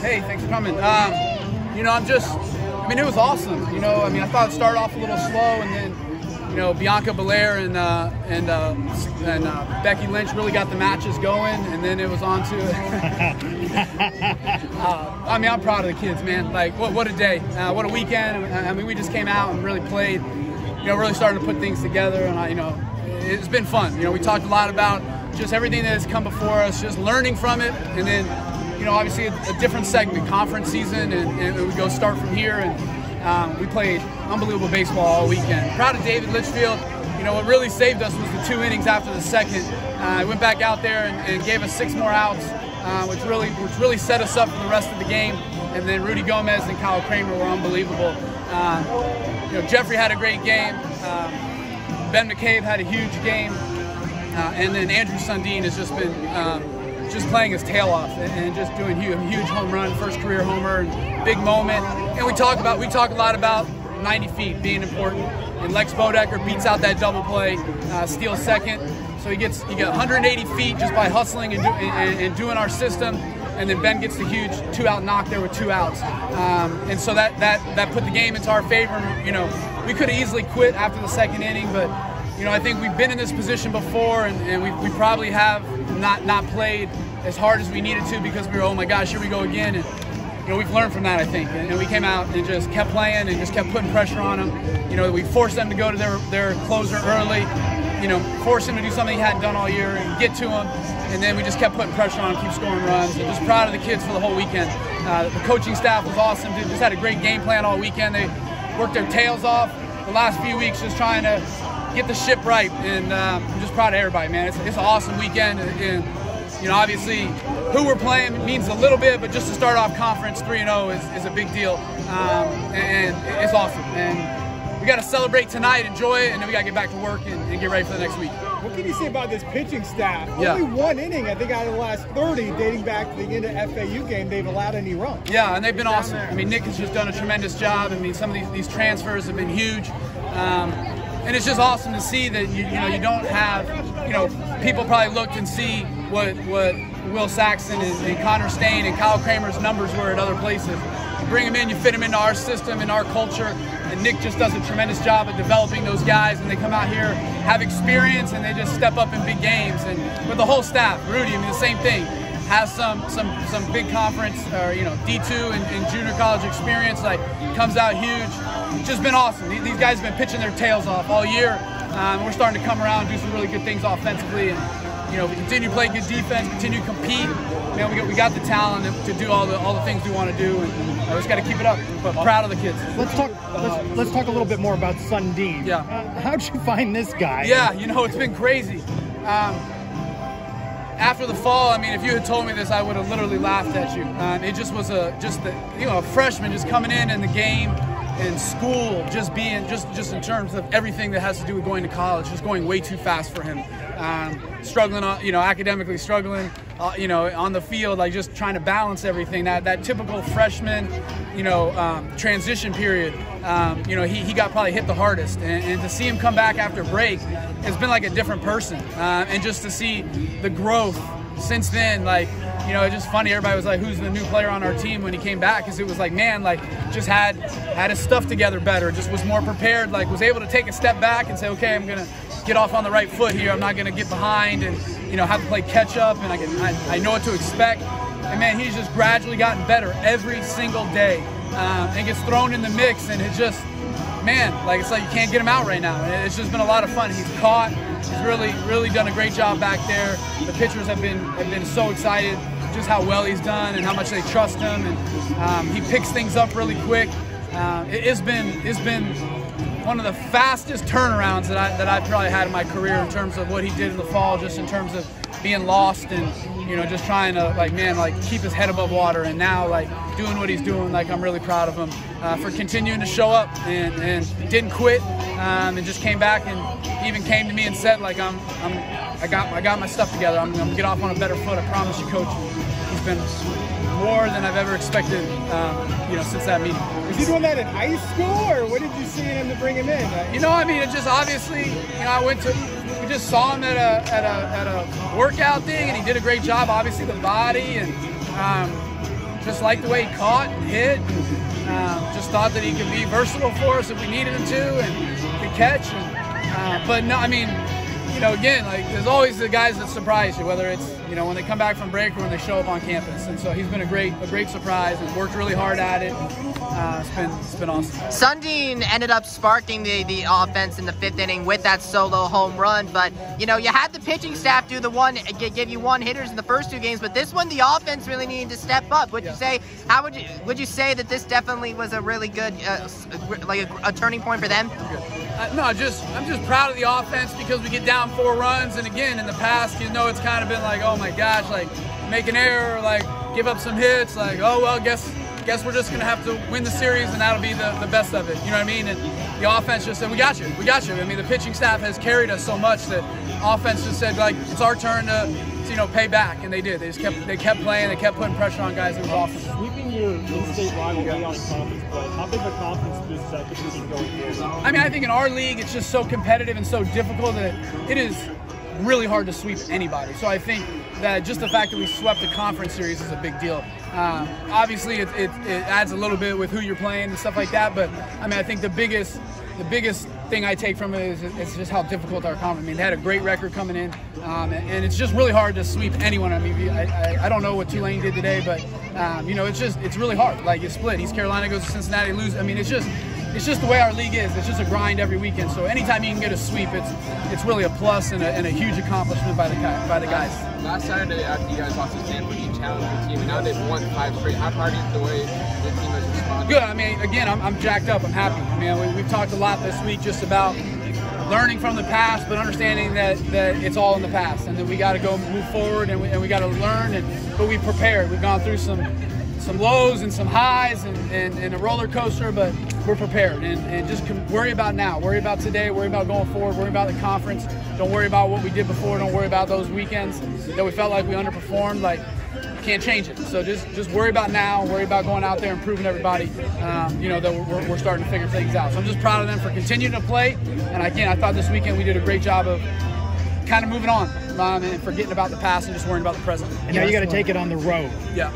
Hey, thanks for coming. You know, it was awesome. You know, I mean, I thought it started off a little slow, and then, you know, Bianca Belair and Becky Lynch really got the matches going, and then it was on to I mean, I'm proud of the kids, man. Like, what a day. What a weekend. I mean, we just came out and really played, you know, really started to put things together, and you know, it's been fun. You know, we talked a lot about just everything that has come before us, just learning from it, and then, you know, obviously a different segment, conference season, and we go start from here, and we played unbelievable baseball all weekend. Proud of David Litchfield. You know, what really saved us was the 2 innings after the second. He went back out there and gave us 6 more outs, which really set us up for the rest of the game. And then Rudy Gomez and Kyle Kramer were unbelievable. You know, Jeffrey had a great game. Ben McCabe had a huge game. And then Andrew Sundin has just been just playing his tail off and just doing a huge home run, first career homer, and big moment. And we talk a lot about 90 feet being important. And Lex Bodecker beats out that double play, steals second. So you get 180 feet just by hustling and doing our system. And then Ben gets the huge 2-out knock there with 2 outs. And so that put the game into our favor. You know, we could have easily quit after the second inning, but you know, I think we've been in this position before, and we probably have not played as hard as we needed to because we were, oh my gosh, here we go again. And you know, we've learned from that, I think, and we came out and just kept playing and just kept putting pressure on them. You know, we forced them to go to their closer early. You know, forced him to do something he hadn't done all year and get to him, and then we just kept putting pressure on him, keep scoring runs. And just proud of the kids for the whole weekend. The coaching staff was awesome. They just had a great game plan all weekend. They worked their tails off the last few weeks just trying to get the ship right, and I'm just proud of everybody, man. It's an awesome weekend, and you know, obviously who we're playing means a little bit, but just to start off conference 3-0 is a big deal, and it's awesome. And we got to celebrate tonight, enjoy it, and then we got to get back to work and get ready for the next week. What can you say about this pitching staff? Yeah. Only 1 inning, I think, out of the last 30, dating back to the end of FAU game, they've allowed any runs. Yeah, and they've been awesome. I mean, Nick has just done a tremendous job. I mean, some of these transfers have been huge. And it's just awesome to see that you don't have, you know, people probably looked and see what Will Saxon and Connor Stain and Kyle Kramer's numbers were at other places. You bring them in, you fit them into our system and our culture, and Nick just does a tremendous job at developing those guys, and they come out here, have experience, and they just step up in big games. And with the whole staff, Rudy, I mean, the same thing. Has some big conference or, you know, D2 and junior college experience, like comes out huge. It's just been awesome. These guys have been pitching their tails off all year. We're starting to come around and do some really good things offensively, and you know, we continue to play good defense, continue to compete. Man, we got the talent to do all the things we want to do, and I just got to keep it up. But proud of the kids. Let's talk a little bit more about Sundin. Yeah. How'd you find this guy? Yeah, you know, it's been crazy. After the fall, I mean, if you had told me this, I would have literally laughed at you. It just was a freshman just coming in the game and school, just in terms of everything that has to do with going to college, just going way too fast for him. Struggling, you know, academically struggling, you know, on the field, like just trying to balance everything. That typical freshman, you know, transition period. You know, he got probably hit the hardest, and to see him come back after break, it's been like a different person. And just to see the growth since then, like, you know, it's just funny. Everybody was like, who's the new player on our team when he came back? Because it was like, man, like, just had his stuff together better, just was more prepared, like was able to take a step back and say, okay, I'm gonna get off on the right foot here. I'm not gonna get behind and, you know, have to play catch up, and I know what to expect. And man, he's just gradually gotten better every single day, and gets thrown in the mix, and it just, man, like, it's like you can't get him out right now. And it's just been a lot of fun. He's caught. He's really done a great job back there. The pitchers have been so excited just how well he's done and how much they trust him, and he picks things up really quick. It's been one of the fastest turnarounds that I've probably had in my career in terms of what he did in the fall, just in terms of being lost and, you know, just trying to, like, man, like, keep his head above water, and now, like, doing what he's doing. Like, I'm really proud of him for continuing to show up and didn't quit, and just came back and even came to me and said, like, I got my stuff together. I'm gonna get off on a better foot. I promise you, coach. He's been more than I've ever expected, you know, since that meeting. Was he doing that in high school, or what did you see in him to bring him in? You know, I mean, it just obviously, you know, we just saw him at a workout thing, and he did a great job. Obviously, the body, and just liked the way he caught and hit. Just thought that he could be versatile for us if we needed him to, and could catch. But no, I mean, you know, again, like there's always the guys that surprise you, whether it's, you know, when they come back from break or when they show up on campus. And so he's been a great surprise and worked really hard at it. It's been awesome. Sundin ended up sparking the offense in the 5th inning with that solo home run, but you know, you had the pitching staff do give you 1 hitters in the first 2 games, but this one the offense really needed to step up. Would you say, would you say that this definitely was a really good like a turning point for them? No, I'm just proud of the offense because we get down 4 runs, and again, in the past, you know, it's kind of been like, oh my gosh, like make an error, like give up some hits, like, oh well, guess we're just gonna have to win the series, and that'll be the best of it. You know what I mean? And the offense just said, we got you. I mean, the pitching staff has carried us so much that offense just said, like, it's our turn to you know, pay back, and they did. They kept playing, they kept putting pressure on guys. It was awesome. Sweeping your in-state rival on conference play, how big of a confidence boost that this is going forward? I mean, I think in our league, it's just so competitive and so difficult that it is really hard to sweep anybody. So I think that just the fact that we swept the conference series is a big deal. Obviously, it adds a little bit with who you're playing and stuff like that. But I mean, I think the biggest thing I take from it is just how difficult our conference. I mean, they had a great record coming in, and it's just really hard to sweep anyone. I mean, I don't know what Tulane did today, but you know, it's really hard. Like, it's split. East Carolina goes to Cincinnati, lose. I mean, it's just the way our league is. It's just a grind every weekend. So anytime you can get a sweep, it's really a plus and a huge accomplishment by the guys. Last Saturday, after you guys lost to Stanford, you challenged your team, and now they've won 5 straight. How proud are you the way the team has responded? Good. I mean, again, I'm jacked up. I'm happy. I mean, we've talked a lot this week just about learning from the past, but understanding that it's all in the past, and that we got to go move forward, and we got to learn. But we prepared. We've gone through some lows and some highs and a roller coaster, but we're prepared, and just worry about now, worry about today, worry about going forward, worry about the conference. Don't worry about what we did before. Don't worry about those weekends that we felt like we underperformed. Like, can't change it. So just worry about now, worry about going out there and proving everybody, you know, that we're starting to figure things out. So I'm just proud of them for continuing to play. And again, I thought this weekend we did a great job of kind of moving on and forgetting about the past and just worrying about the present. And now you got to take it on the road. Yeah.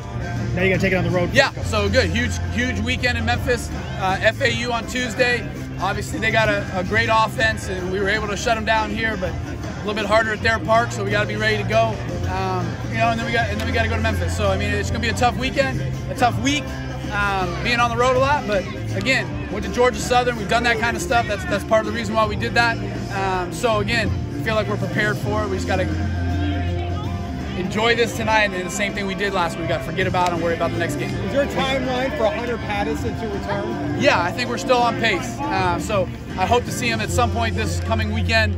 Now you got to take it on the road. Yeah, so good. Huge weekend in Memphis. FAU on Tuesday. Obviously, they got a great offense, and we were able to shut them down here, but a little bit harder at their park, so we got to be ready to go. You know, and then we got to go to Memphis. So I mean, it's going to be a tough weekend, a tough week, being on the road a lot. But again, went to Georgia Southern. We've done that kind of stuff. That's part of the reason why we did that. So again, I feel like we're prepared for it. We just got to enjoy this tonight, and the same thing we did last week. We got to forget about it and worry about the next game. Is there a timeline for Hunter Patterson to return? Yeah, I think we're still on pace. So I hope to see him at some point this coming weekend.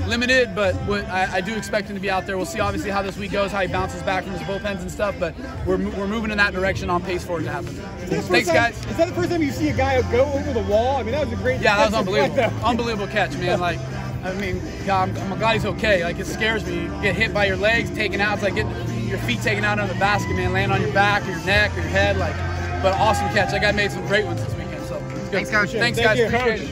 Limited, but I do expect him to be out there. We'll see obviously how this week goes, how he bounces back from his bullpens and stuff, but we're moving in that direction, on pace for it to happen. Thanks, guys. Is that the first time you see a guy go over the wall? I mean, that was a great. Yeah, that was unbelievable. Unbelievable catch, man. Like, I mean, God, I'm glad he's okay. Like, it scares me. You get hit by your legs, taken out. It's like getting your feet taken out of the basket, man. Laying on your back or your neck or your head. Like, but awesome catch. That guy made some great ones this weekend. So it's good. Thanks, Coach. Thanks, guys. Appreciate it.